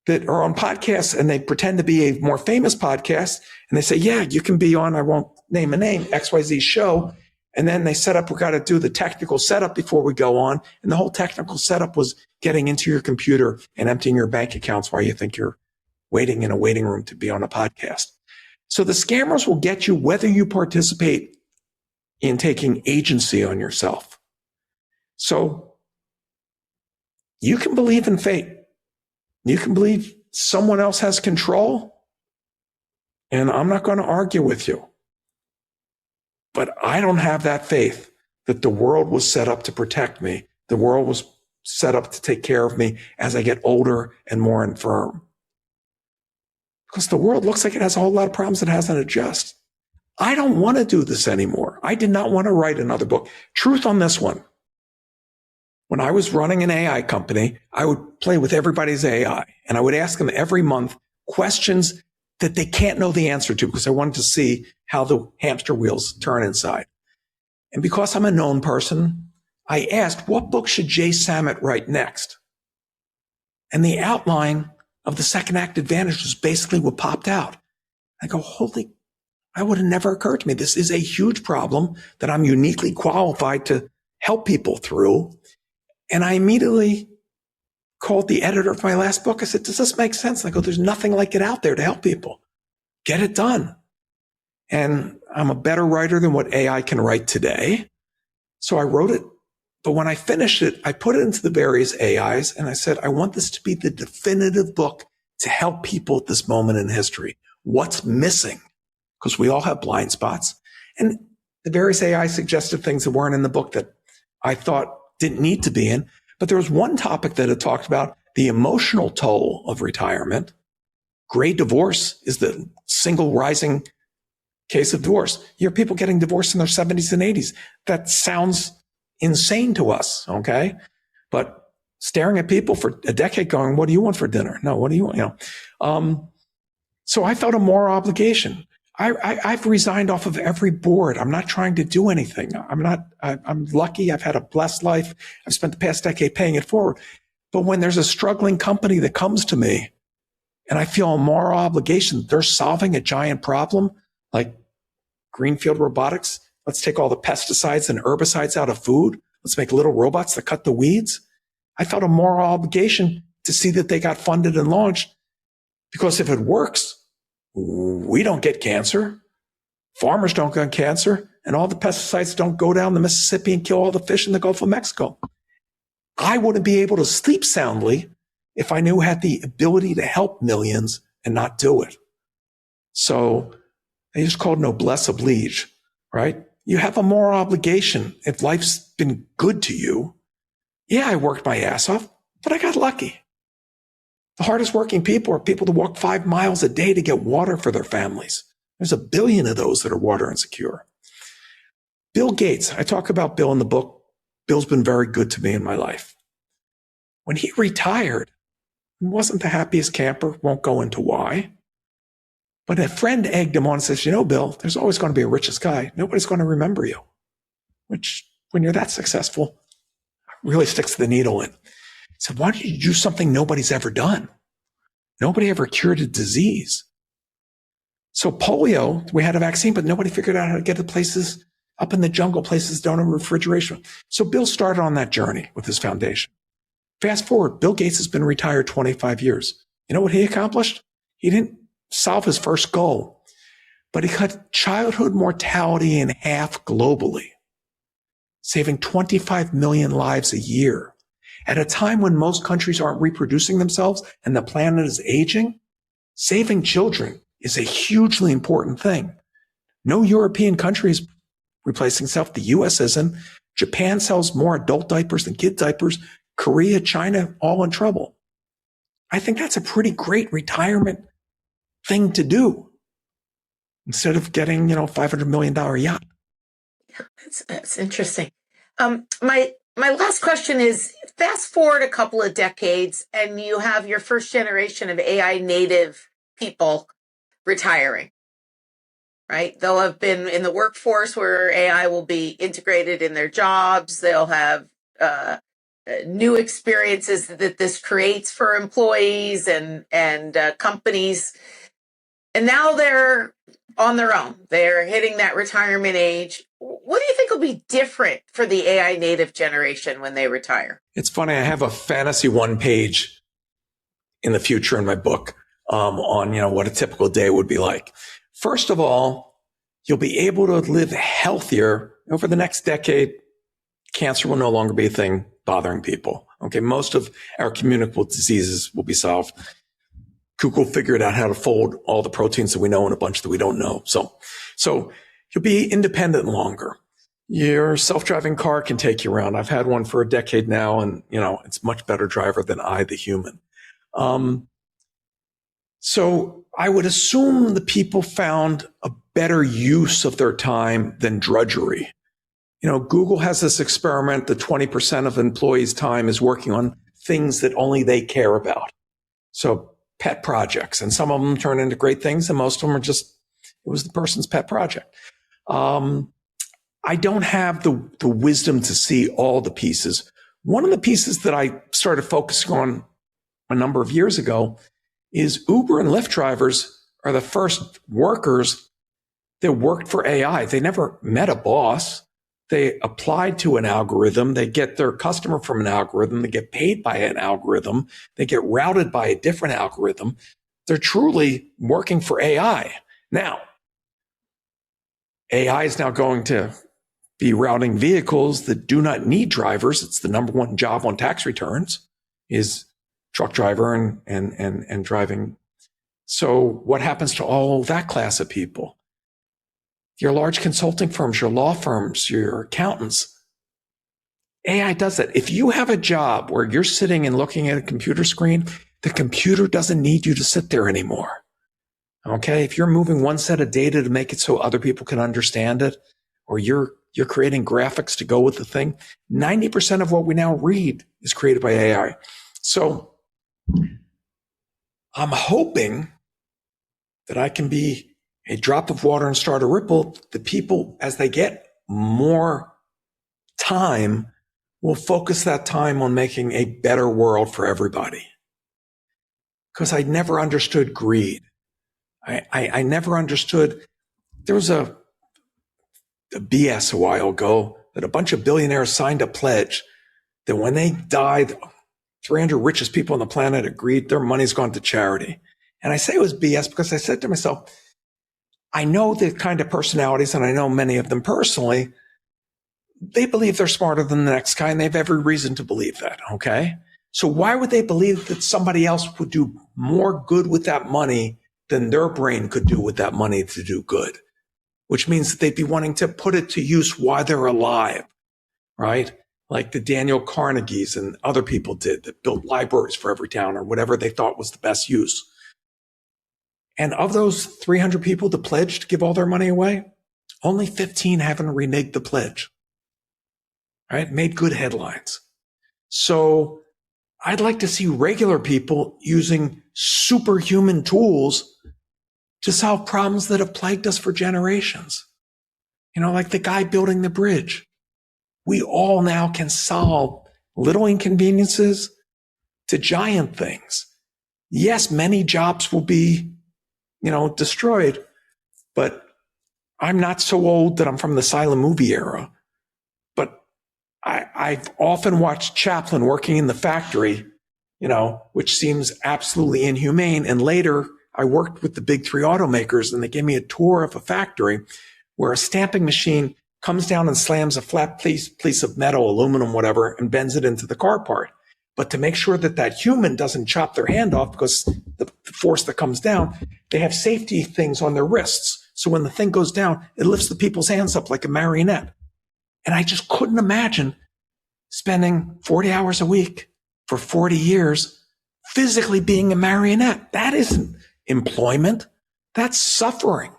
that are on podcasts and they pretend to be a more famous podcast. And they say, yeah, you can be on, I won't name a name, XYZ show. And then they set up, we got to do the technical setup before we go on. And the whole technical setup was getting into your computer and emptying your bank accounts while you think you're waiting in a waiting room to be on a podcast. So the scammers will get you whether you participate in taking agency on yourself. So you can believe in fate. You can believe someone else has control. And I'm not going to argue with you. But I don't have that faith that the world was set up to protect me. The world was set up to take care of me as I get older and more infirm. Because the world looks like it has a whole lot of problems it hasn't addressed. I don't want to do this anymore. I did not want to write another book. Truth on this one. When I was running an AI company, I would play with everybody's AI and I would ask them every month questions that they can't know the answer to because I wanted to see how the hamster wheels turn inside. And because I'm a known person, I asked, what book should Jay Samit write next? And the outline of the second act advantage was basically what popped out. I go, that would have never occurred to me. This is a huge problem that I'm uniquely qualified to help people through. And I immediately called the editor of my last book. I said, does this make sense? And I go, there's nothing like it out there to help people. Get it done. And I'm a better writer than what AI can write today. So I wrote it. But when I finished it, I put it into the various AIs and I said, I want this to be the definitive book to help people at this moment in history. What's missing? Because we all have blind spots. And the various AI suggested things that weren't in the book that I thought didn't need to be in. But there was one topic that it talked about, the emotional toll of retirement. Gray divorce is the single rising case of divorce. You hear people getting divorced in their 70s and 80s. That sounds insane to us, okay? But staring at people for a decade going, what do you want for dinner? No, what do you want? So I felt a moral obligation. I've resigned off of every board. I'm not trying to do anything. I'm lucky. I've had a blessed life. I've spent the past decade paying it forward. But when there's a struggling company that comes to me and I feel a moral obligation, they're solving a giant problem like Greenfield Robotics. Let's take all the pesticides and herbicides out of food. Let's make little robots that cut the weeds. I felt a moral obligation to see that they got funded and launched because if it works, we don't get cancer. Farmers don't get cancer and all the pesticides don't go down the Mississippi and kill all the fish in the Gulf of Mexico. I wouldn't be able to sleep soundly if I knew I had the ability to help millions and not do it. So they just called noblesse oblige, right? You have a moral obligation. If life's been good to you, yeah, I worked my ass off, but I got lucky. The hardest working people are people that walk 5 miles a day to get water for their families. There's 1 billion of those that are water insecure. Bill Gates, I talk about Bill in the book. Bill's been very good to me in my life. When he retired, he wasn't the happiest camper, won't go into why. But a friend egged him on and says, Bill, there's always going to be a richest guy. Nobody's going to remember you. Which, when you're that successful, really sticks the needle in. He said, why don't you do something nobody's ever done? Nobody ever cured a disease. So polio, we had a vaccine, but nobody figured out how to get to places up in the jungle, places that don't have refrigeration. So Bill started on that journey with his foundation. Fast forward, Bill Gates has been retired 25 years. You know what he accomplished? He didn't solve his first goal, but he cut childhood mortality in half globally, saving 25 million lives a year. At a time when most countries aren't reproducing themselves and the planet is aging, saving children is a hugely important thing. No European country is replacing itself. The US isn't. Japan sells more adult diapers than kid diapers. Korea, China, all in trouble. I think that's a pretty great retirement thing to do instead of getting, $500 million yacht. Yeah, that's interesting. My last question is, fast forward a couple of decades and you have your first generation of AI native people retiring, right? They'll have been in the workforce where AI will be integrated in their jobs. They'll have new experiences that this creates for employees and companies. And now they're on their own. They're hitting that retirement age. What do you think will be different for the AI native generation when they retire? It's funny. I have a fantasy 1 page in the future in my book on, what a typical day would be like. First of all, you'll be able to live healthier over the next decade. Cancer will no longer be a thing bothering people. Okay. Most of our communicable diseases will be solved. Google figured out how to fold all the proteins that we know and a bunch that we don't know. So you'll be independent longer. Your self-driving car can take you around. I've had one for a decade now, and it's much better driver than I, the human. So I would assume the people found a better use of their time than drudgery Google has this experiment that 20% of employees' time is working on things that only they care about. So pet projects, and some of them turn into great things, and most of them are just, it was the person's pet project. I don't have the wisdom to see all the pieces. One of the pieces that I started focusing on a number of years ago is Uber and Lyft drivers are the first workers that worked for AI. They never met a boss. They applied to an algorithm. They get their customer from an algorithm. They get paid by an algorithm. They get routed by a different algorithm. They're truly working for AI. Now, AI is now going to be routing vehicles that do not need drivers. It's the number one job on tax returns is truck driver and driving. So what happens to all that class of people? Your large consulting firms, your law firms, your accountants. AI does that. If you have a job where you're sitting and looking at a computer screen, the computer doesn't need you to sit there anymore. Okay? If you're moving one set of data to make it so other people can understand it, or you're creating graphics to go with the thing, 90% of what we now read is created by AI. So I'm hoping that I can be a drop of water and start a ripple. The people, as they get more time, will focus that time on making a better world for everybody. Because I never understood greed. I never understood. There was a BS a while ago that a bunch of billionaires signed a pledge that when they died, 300 richest people on the planet agreed their money's gone to charity. And I say it was BS because I said to myself, I know the kind of personalities, and I know many of them personally, they believe they're smarter than the next guy, and they have every reason to believe that, okay? So why would they believe that somebody else would do more good with that money than their brain could do with that money to do good? Which means that they'd be wanting to put it to use while they're alive, right? Like the Daniel Carnegies and other people did that built libraries for every town or whatever they thought was the best use. And of those 300 people that pledged to give all their money away, only 15 haven't reneged the pledge, right? Made good headlines. So I'd like to see regular people using superhuman tools to solve problems that have plagued us for generations. Like the guy building the bridge. We all now can solve little inconveniences to giant things. Yes, many jobs will be destroyed. But I'm not so old that I'm from the silent movie era. But I've often watched Chaplin working in the factory, which seems absolutely inhumane. And later I worked with the big three automakers and they gave me a tour of a factory where a stamping machine comes down and slams a flat piece of metal, aluminum, whatever, and bends it into the car part. But to make sure that that human doesn't chop their hand off because the force that comes down, they have safety things on their wrists. So when the thing goes down, it lifts the people's hands up like a marionette. And I just couldn't imagine spending 40 hours a week for 40 years physically being a marionette. That isn't employment. That's suffering.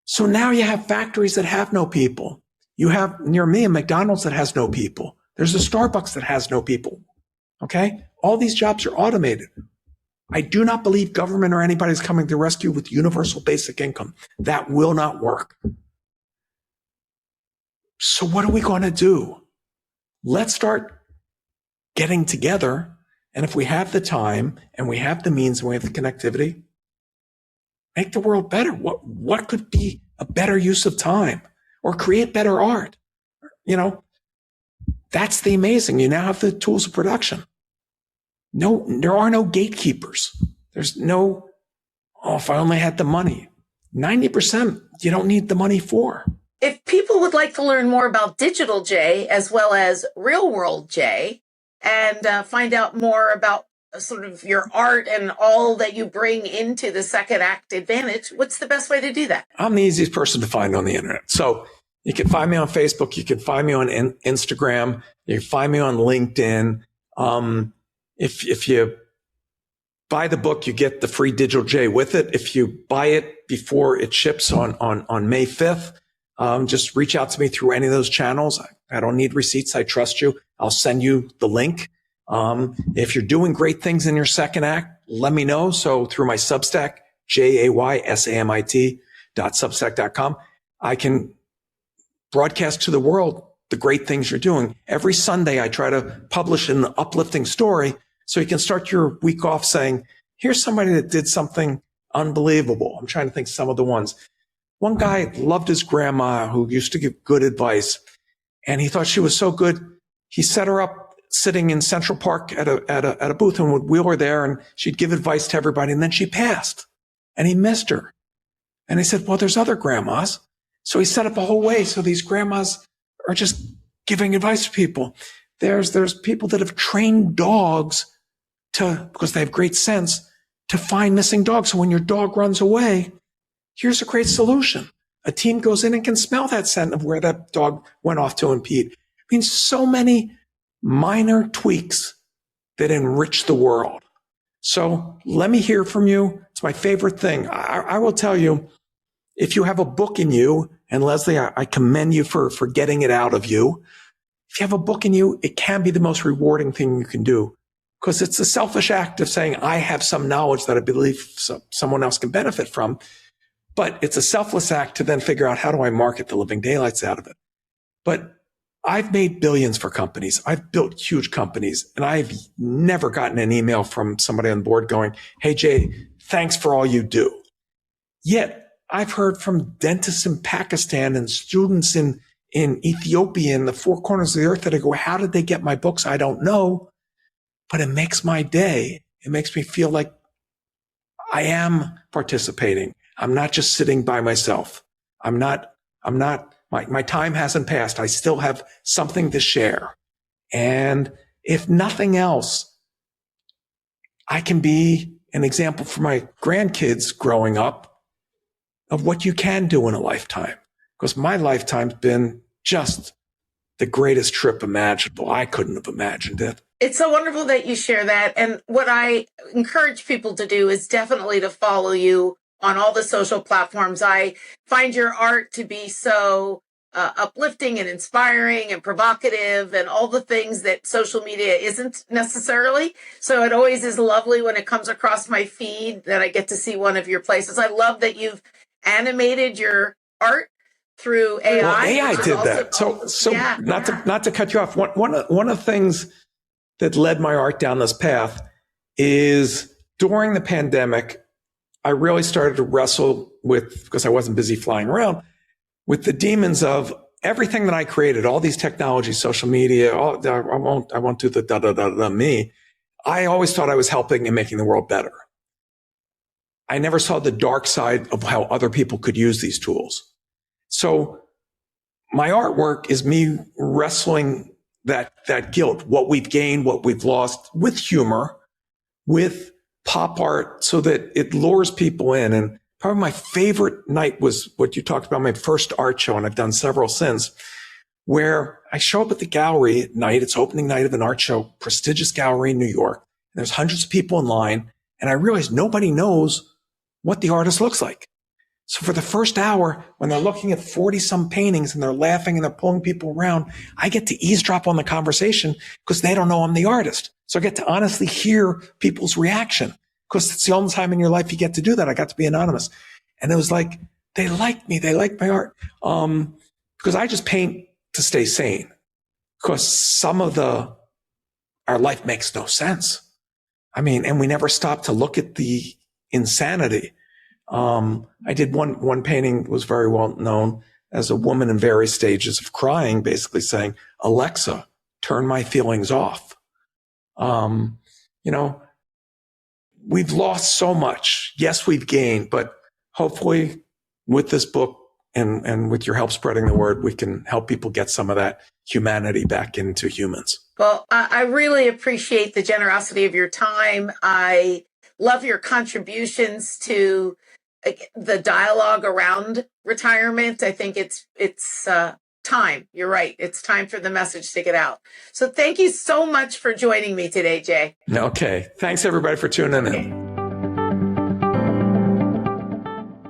So now you have factories that have no people. You have near me a McDonald's that has no people. There's a Starbucks that has no people. Okay? All these jobs are automated. I do not believe government or anybody's coming to rescue with universal basic income. That will not work. So what are we going to do? Let's start getting together. And if we have the time and we have the means and we have the connectivity, make the world better. What could be a better use of time or create better art? That's the amazing. You now have the tools of production. No, there are no gatekeepers. There's no, if I only had the money. 90% you don't need the money for. If people would like to learn more about Digital Jay as well as Real World Jay and find out more about sort of your art and all that you bring into the Second Act Advantage, what's the best way to do that? I'm the easiest person to find on the internet. So you can find me on Facebook. You can find me on Instagram. You can find me on LinkedIn. If you buy the book, you get the free Digital Jay with it. If you buy it before it ships on May 5th, just reach out to me through any of those channels. I don't need receipts. I trust you. I'll send you the link. If you're doing great things in your second act, let me know. So through my Substack, JAYSAMIT.substack.com, I can broadcast to the world the great things you're doing. Every Sunday, I try to publish an uplifting story so you can start your week off saying, here's somebody that did something unbelievable. I'm trying to think of some of the ones. One guy loved his grandma who used to give good advice, and he thought she was so good. He set her up sitting in Central Park at a booth and would wheel her there, and she'd give advice to everybody, and then she passed, and he missed her. And he said, well, there's other grandmas. So he set up a whole way so these grandmas are just giving advice to people. There's people that have trained dogs because they have great sense, to find missing dogs. So when your dog runs away, here's a great solution. A team goes in and can smell that scent of where that dog went off to impede. I mean, so many minor tweaks that enrich the world. So let me hear from you. It's my favorite thing. I will tell you, if you have a book in you, and Leslie, I commend you for getting it out of you. If you have a book in you, it can be the most rewarding thing you can do, because it's a selfish act of saying, I have some knowledge that I believe someone else can benefit from. But it's a selfless act to then figure out, how do I market the living daylights out of it? But I've made billions for companies. I've built huge companies, and I've never gotten an email from somebody on board going, hey, Jay, thanks for all you do. Yet I've heard from dentists in Pakistan and students in Ethiopia and the four corners of the earth that I go, how did they get my books? I don't know, but it makes my day. It makes me feel like I am participating. I'm not just sitting by myself. My time hasn't passed. I still have something to share. And if nothing else, I can be an example for my grandkids growing up of what you can do in a lifetime. Because my lifetime's been just the greatest trip imaginable. I couldn't have imagined it. It's so wonderful that you share that. And what I encourage people to do is definitely to follow you on all the social platforms. I find your art to be so uplifting and inspiring and provocative and all the things that social media isn't necessarily. So it always is lovely when it comes across my feed that I get to see one of your places. I love that you've animated your art through AI. Well, AI did that. So yeah, not to cut you off. One of the things that led my art down this path is during the pandemic, I really started to wrestle with, because I wasn't busy flying around, with the demons of everything that I created, all these technologies, social media. I won't do the me. I always thought I was helping and making the world better. I never saw the dark side of how other people could use these tools. So my artwork is me wrestling that guilt, what we've gained, what we've lost, with humor, with pop art, so that it lures people in. And probably my favorite night was what you talked about, my first art show, and I've done several since, where I show up at the gallery at night. It's opening night of an art show, prestigious gallery in New York. And there's hundreds of people in line. And I realize nobody knows what the artist looks like. So for the first hour, when they're looking at 40 some paintings and they're laughing and they're pulling people around, I get to eavesdrop on the conversation because they don't know I'm the artist. So I get to honestly hear people's reaction, because it's the only time in your life you get to do that. I got to be anonymous. And it was like, they liked me. They liked my art. Because I just paint to stay sane, because some of our life makes no sense. I mean, and we never stop to look at the insanity. I did one painting was very well known as a woman in various stages of crying, basically saying, Alexa, turn my feelings off. We've lost so much. Yes, we've gained, but hopefully with this book and with your help spreading the word, we can help people get some of that humanity back into humans. Well, I really appreciate the generosity of your time. I love your contributions to the dialogue around retirement. I think it's time. You're right. It's time for the message to get out. So thank you so much for joining me today, Jay. Okay. Thanks everybody for tuning in.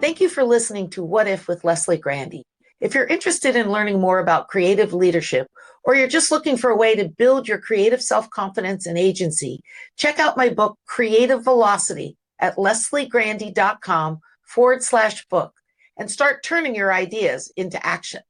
Thank you for listening to What If with Leslie Grandy. If you're interested in learning more about creative leadership, or you're just looking for a way to build your creative self-confidence and agency, check out my book, Creative Velocity, at lesliegrandy.com/book and start turning your ideas into action.